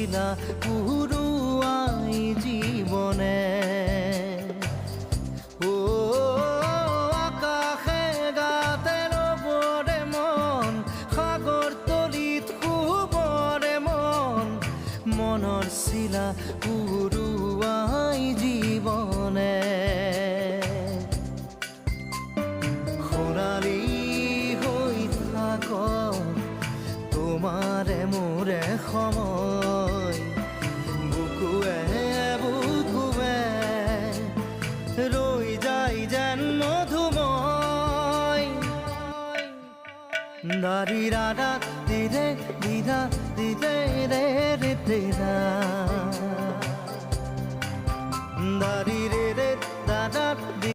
শিলা পুরুয়াই জীবনে ও আকাশে গাতে রবরে মন সাগর তলিত শুবরে মন মনৰ শিলা পুরুয়াই জীবনে খোরালি হৈ থাক তোমারে মোরে সময় বুকুৱে বুকুৱে রই যাই যেন মধুময় দারি রাধা দিদে দিদা দিদে রে রে দিদা দারি রে রে দাদা দি